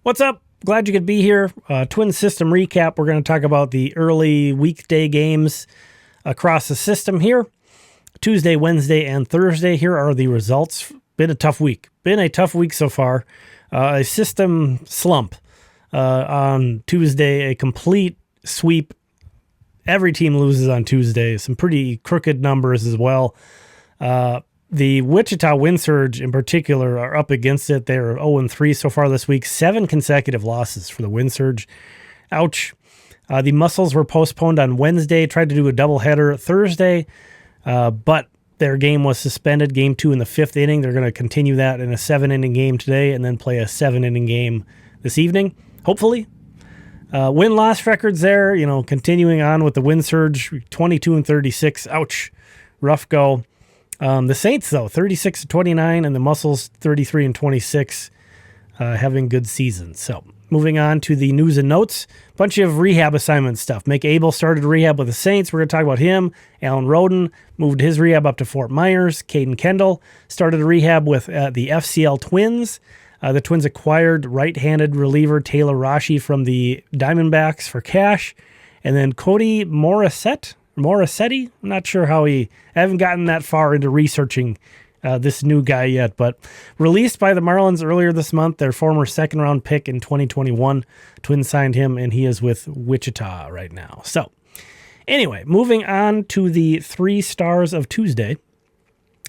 What's up? Glad you could be here. Twin system recap. We're going to talk about the early weekday games across the system here. Tuesday, Wednesday, and Thursday. Here are the results. Been a tough week. So far. A system slump on Tuesday. A complete sweep. Every team loses on Tuesday. Some pretty crooked numbers as well. The Wichita Wind Surge in particular are up against it. They're 0-3 so far this week. 7 consecutive losses for the Wind Surge. Ouch. The Muscles were postponed on Wednesday. Tried to do a doubleheader Thursday, but their game was suspended. Game 2 in the 5th inning. They're going to continue that in a 7-inning game today and then play a 7-inning game this evening, hopefully. Win-loss records there, continuing on with the Wind Surge, 22-36. Ouch. Rough go. The Saints, though, 36-29, and the Muscles, 33-26, having good seasons. So, moving on to the news and notes, bunch of rehab assignment stuff. Mick Abel started rehab with the Saints. We're going to talk about him. Alan Roden moved his rehab up to Fort Myers. Caden Kendall started a rehab with the FCL Twins. The Twins acquired right-handed reliever Taylor Rashi from the Diamondbacks for cash. And then Cody Morissette, I'm not sure how I haven't gotten that far into researching this new guy yet, but released by the Marlins earlier this month, their former second-round pick in 2021. Twins signed him, and he is with Wichita right now. So, anyway, moving on to the 3 stars of Tuesday.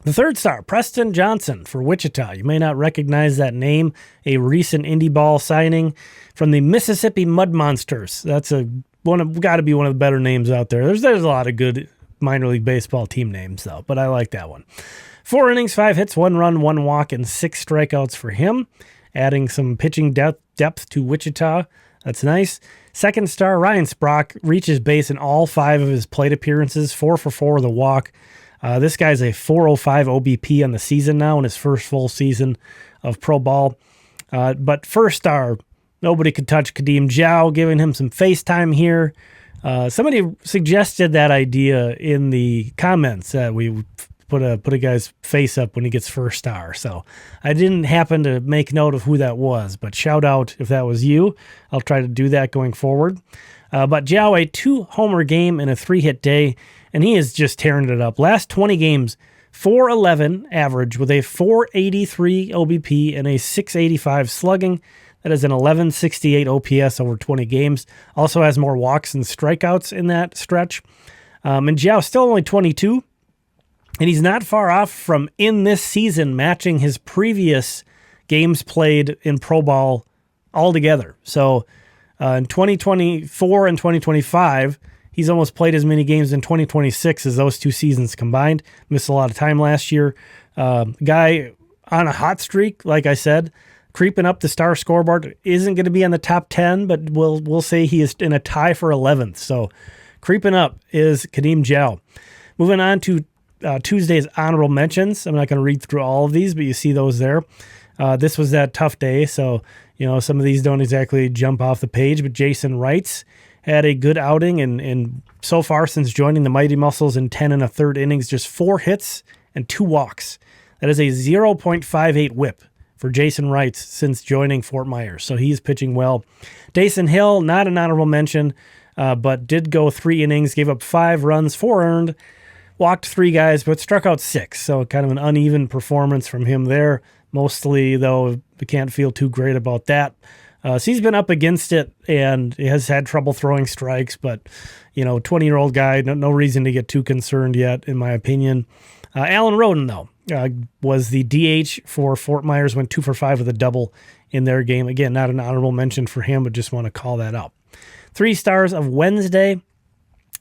The 3rd star, Preston Johnson for Wichita. You may not recognize that name, a recent indie ball signing from the Mississippi Mud Monsters. That's got to be one of the better names out there. There's a lot of good minor league baseball team names, though, but I like that one. 4 innings, 5 hits, 1 run, 1 walk, and 6 strikeouts for him, adding some pitching depth to Wichita. That's nice. 2nd star, Ryan Sprock, reaches base in all 5 of his plate appearances, 4 for 4 with a walk. This guy's a 405 OBP on the season now in his first full season of pro ball. But 1st star, nobody could touch Khadim Diaw, giving him some FaceTime here. Somebody suggested that idea in the comments that we put a guy's face up when he gets 1st star. So I didn't happen to make note of who that was, but shout out if that was you. I'll try to do that going forward. But Diaw, a 2-homer game and a 3-hit day, and he is just tearing it up. Last 20 games, 411 average with a 483 OBP and a 685 slugging. That is an 1168 OPS over 20 games. Also has more walks and strikeouts in that stretch. And Diaw still only 22, and he's not far off from, in this season, matching his previous games played in pro ball altogether. So in 2024 and 2025, he's almost played as many games in 2026 as those 2 seasons combined. Missed a lot of time last year. Guy on a hot streak, like I said, creeping up the star scoreboard. Isn't going to be on the top 10, but we'll say he is in a tie for 11th. So creeping up is Khadim Diaw. Moving on to Tuesday's honorable mentions. I'm not going to read through all of these, but you see those there. This was that tough day, so some of these don't exactly jump off the page, but Jason Wrights had a good outing, and so far since joining the Mighty Muscles in 10 1/3 innings, just 4 hits and 2 walks. That is a 0.58 whip for Jason Wrights since joining Fort Myers, so he's pitching well. Dason Hill, not an honorable mention, but did go 3 innings, gave up 5 runs, 4 earned, walked 3 guys, but struck out 6, so kind of an uneven performance from him there. Mostly, though, we can't feel too great about that. So he's been up against it, and he has had trouble throwing strikes, but, 20-year-old guy, no reason to get too concerned yet, in my opinion. Alan Roden, though, was the DH for Fort Myers, went 2 for 5 with a double in their game. Again, not an honorable mention for him, but just want to call that out. 3 stars of Wednesday.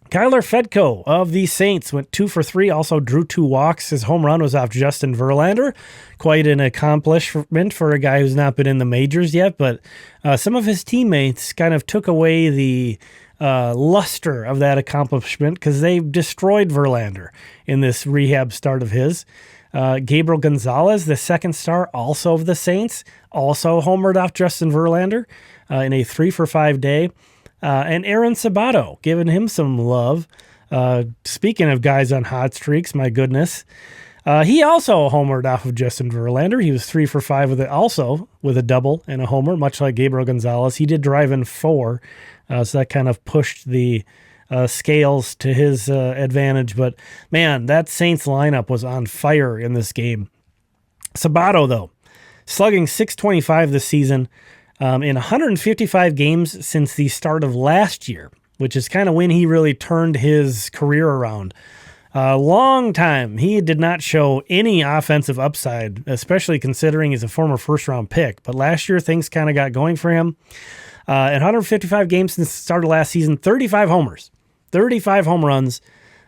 Kyler Fedko of the Saints went 2 for 3, also drew 2 walks. His home run was off Justin Verlander. Quite an accomplishment for a guy who's not been in the majors yet, but some of his teammates kind of took away the luster of that accomplishment because they destroyed Verlander in this rehab start of his. Gabriel Gonzalez, the 2nd star, also of the Saints, also homered off Justin Verlander in a 3 for 5 day. And Aaron Sabato, giving him some love. Speaking of guys on hot streaks, my goodness. He also homered off of Justin Verlander. He was 3 for 5 with a double and a homer, much like Gabriel Gonzalez. He did drive in 4, so that kind of pushed the scales to his advantage. But man, that Saints lineup was on fire in this game. Sabato, though, slugging .625 this season in 155 games since the start of last year, which is kind of when he really turned his career around. A long time, he did not show any offensive upside, especially considering he's a former first-round pick. But last year, things kind of got going for him. In 155 games since the start of last season, 35 homers, 35 home runs,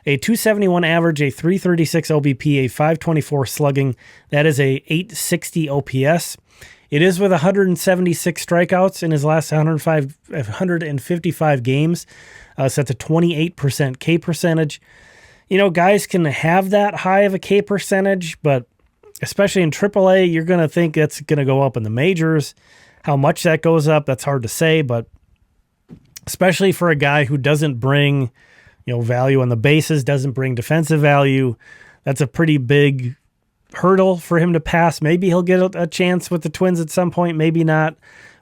a .271 average, a .336 OBP, a .524 slugging. That is a .860 OPS. It is with 176 strikeouts in his last 155 games. So that's a 28% K percentage. You know, guys can have that high of a K percentage, but especially in AAA, you're going to think that's going to go up in the majors. How much that goes up, that's hard to say, but especially for a guy who doesn't bring, value on the bases, doesn't bring defensive value, that's a pretty big hurdle for him to pass. Maybe he'll get a chance with the Twins at some point, maybe not.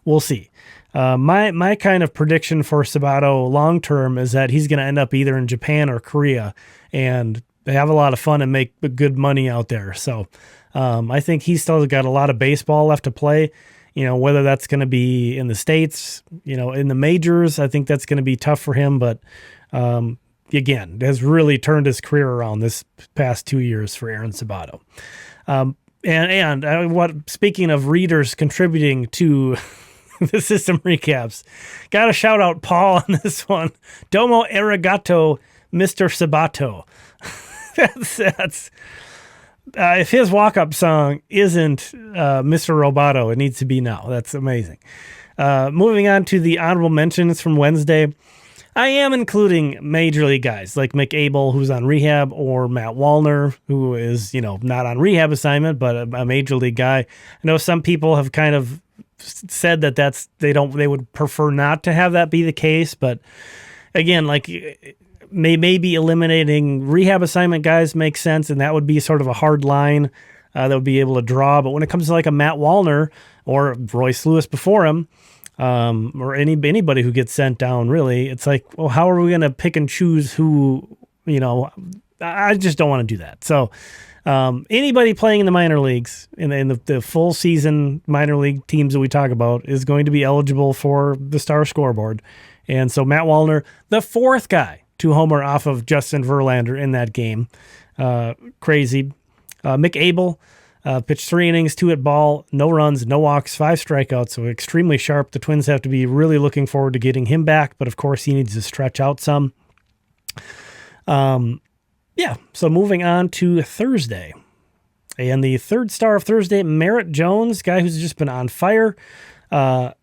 We'll see. My kind of prediction for Sabato long term is that he's going to end up either in Japan or Korea and have a lot of fun and make good money out there. So I think he's still got a lot of baseball left to play. Whether that's going to be in the States, in the majors, I think that's going to be tough for him. But again, has really turned his career around this past 2 years for Aaron Sabato. Speaking of readers contributing to the system recaps, got to shout out Paul on this one. Domo arigato, Mr. Sabato. that's if his walk-up song isn't Mr. Roboto, it needs to be now. That's amazing. Moving on to the honorable mentions from Wednesday. I am including major league guys like McAble, who's on rehab, or Matt Wallner, who is, not on rehab assignment, but a major league guy. I know some people have kind of said that they would prefer not to have that be the case, but again, maybe eliminating rehab assignment guys makes sense, and that would be sort of a hard line that would be able to draw. But when it comes to like a Matt Wallner or Royce Lewis before him, or anybody who gets sent down, really, it's like, well, how are we going to pick and choose who, I just don't want to do that. So anybody playing in the minor leagues, in the full season minor league teams that we talk about, is going to be eligible for the star scoreboard. And so Matt Wallner, the fourth guy to homer off of Justin Verlander in that game. Crazy. McAble pitched 3 innings, 2 hit ball, no runs, no walks, 5 strikeouts, so extremely sharp. The Twins have to be really looking forward to getting him back, but of course he needs to stretch out some. So moving on to Thursday. And the third star of Thursday, Merritt Jones, guy who's just been on fire. 4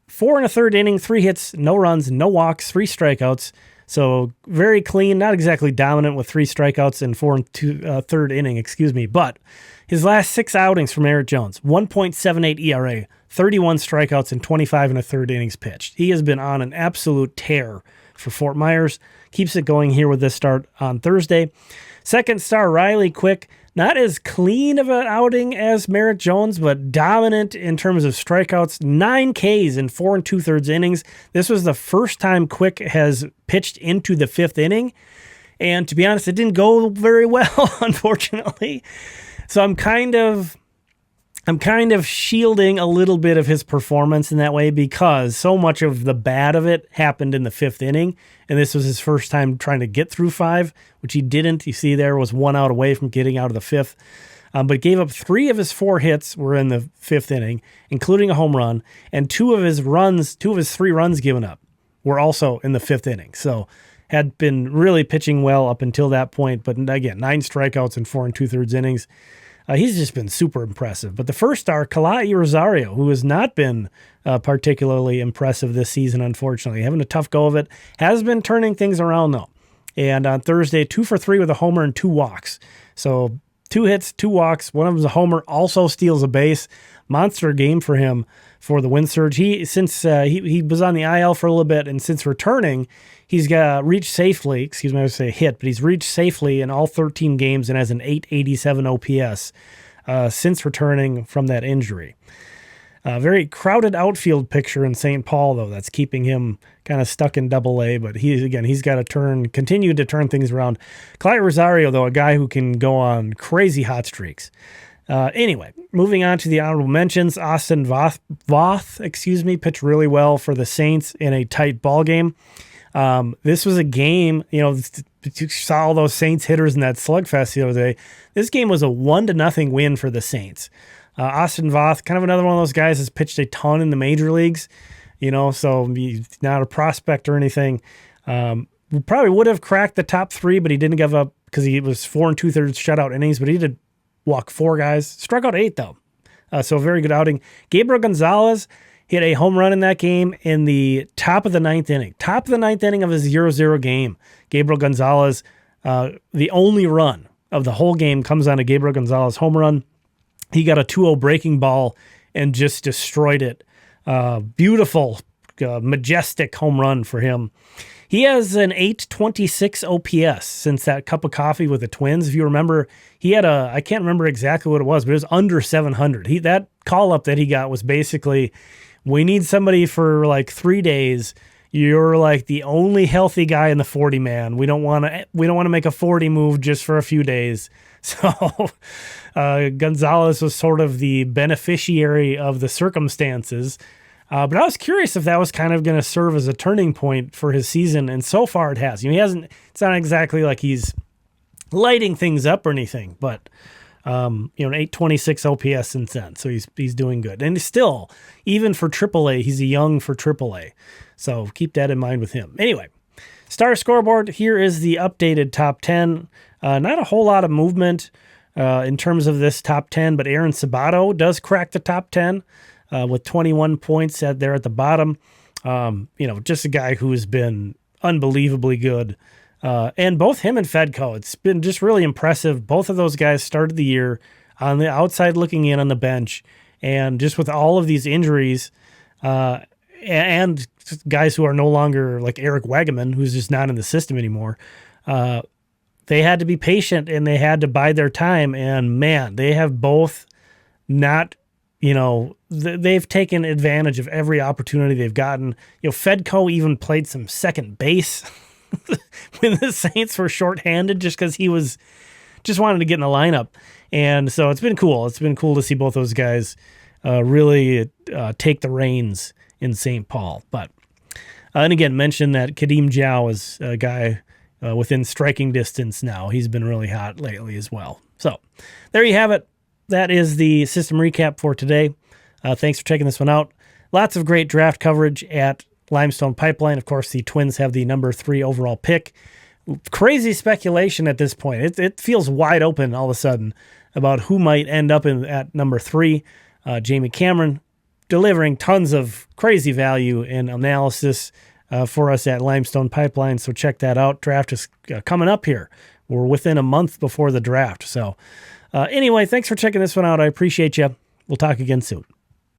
1/3 inning, 3 hits, no runs, no walks, 3 strikeouts. So very clean, not exactly dominant with 3 strikeouts in 4 1/3 inning, but his last 6 outings from Merritt Jones, 1.78 ERA, 31 strikeouts, and 25 1/3 innings pitched. He has been on an absolute tear for Fort Myers. Keeps it going here with this start on Thursday. Second star, Riley, quick. Not as clean of an outing as Merritt Jones, but dominant in terms of strikeouts. 9 Ks in 4 2/3 innings. This was the first time Quick has pitched into the 5th inning. And to be honest, it didn't go very well, unfortunately. So I'm kind of shielding a little bit of his performance in that way, because so much of the bad of it happened in the 5th inning, and this was his first time trying to get through 5, which he didn't. You see there was 1 out away from getting out of the 5th, but gave up 3 of his 4 hits were in the 5th inning, including a home run, and 2 of his 3 runs given up were also in the 5th inning. So had been really pitching well up until that point, but again, 9 strikeouts in 4 2/3 innings. He's just been super impressive. But the first star, Kalai Rosario, who has not been particularly impressive this season, unfortunately, having a tough go of it, has been turning things around, though. And on Thursday, 2 for 3 with a homer and 2 walks. So 2 hits, 2 walks. One of them's a homer, also steals a base. Monster game for him. for the win surge. He was on the IL for a little bit, and since returning, he's reached safely. Excuse me, I would say hit, but he's reached safely in all 13 games and has an 887 OPS since returning from that injury. Very crowded outfield picture in St. Paul, though. That's keeping him kind of stuck in Double-A, but he's got to continue to turn things around. Clyde Rosario, though, a guy who can go on crazy hot streaks. Anyway, moving on to the honorable mentions, Austin Voth, pitched really well for the Saints in a tight ball game. This was a game, you saw all those Saints hitters in that slugfest the other day. This game was a 1-0 win for the Saints. Austin Voth, kind of another one of those guys, has pitched a ton in the major leagues, so he's not a prospect or anything. Probably would have cracked the top 3, but he didn't give up because he was 4 2/3 shutout innings, but he did walk 4 guys, struck out 8 though. So a very good outing. Gabriel Gonzalez hit a home run in that game in the top of the 9th inning. Top of the 9th inning of his 0-0 game. Gabriel Gonzalez, the only run of the whole game comes on a Gabriel Gonzalez home run. He got a 2-0 breaking ball and just destroyed it. Beautiful, majestic home run for him. He has an 826 OPS since that cup of coffee with the Twins. If you remember, he had I can't remember exactly what it was, but it was under 700. That call-up that he got was basically, we need somebody for like 3 days. You're like the only healthy guy in the 40-man. We don't want to make a 40 move just for a few days. So Gonzalez was sort of the beneficiary of the circumstances. But I was curious if that was kind of going to serve as a turning point for his season, and so far it has. It's not exactly like he's lighting things up or anything, but an 826 OPS since then, so he's doing good. And still, even for AAA, he's young for AAA, so keep that in mind with him. Anyway, Star Scoreboard, here is the updated top 10. Not a whole lot of movement in terms of this top 10, but Aaron Sabato does crack the top 10 with 21 points there at the bottom. Just a guy who has been unbelievably good. And both him and Fedko, it's been just really impressive. Both of those guys started the year on the outside looking in on the bench. And just with all of these injuries and guys who are no longer like Eric Wagaman, who's just not in the system anymore, they had to be patient and they had to bide their time. And man, they have both not, they've taken advantage of every opportunity they've gotten. Fedko even played some second base when the Saints were shorthanded just because he just wanted to get in the lineup. And so it's been cool. It's been cool to see both those guys really take the reins in St. Paul. But, and again, mention that Khadim Diaw is a guy within striking distance now. He's been really hot lately as well. So there you have it. That is the system recap for today. Thanks for checking this one out. Lots of great draft coverage at Limestone Pipeline. Of course, the Twins have the number 3 overall pick. Crazy speculation at this point. It feels wide open all of a sudden about who might end up at number 3. Jamie Cameron delivering tons of crazy value and analysis for us at Limestone Pipeline. So check that out. Draft is coming up here. We're within a month before the draft. So anyway, thanks for checking this one out. I appreciate you. We'll talk again soon.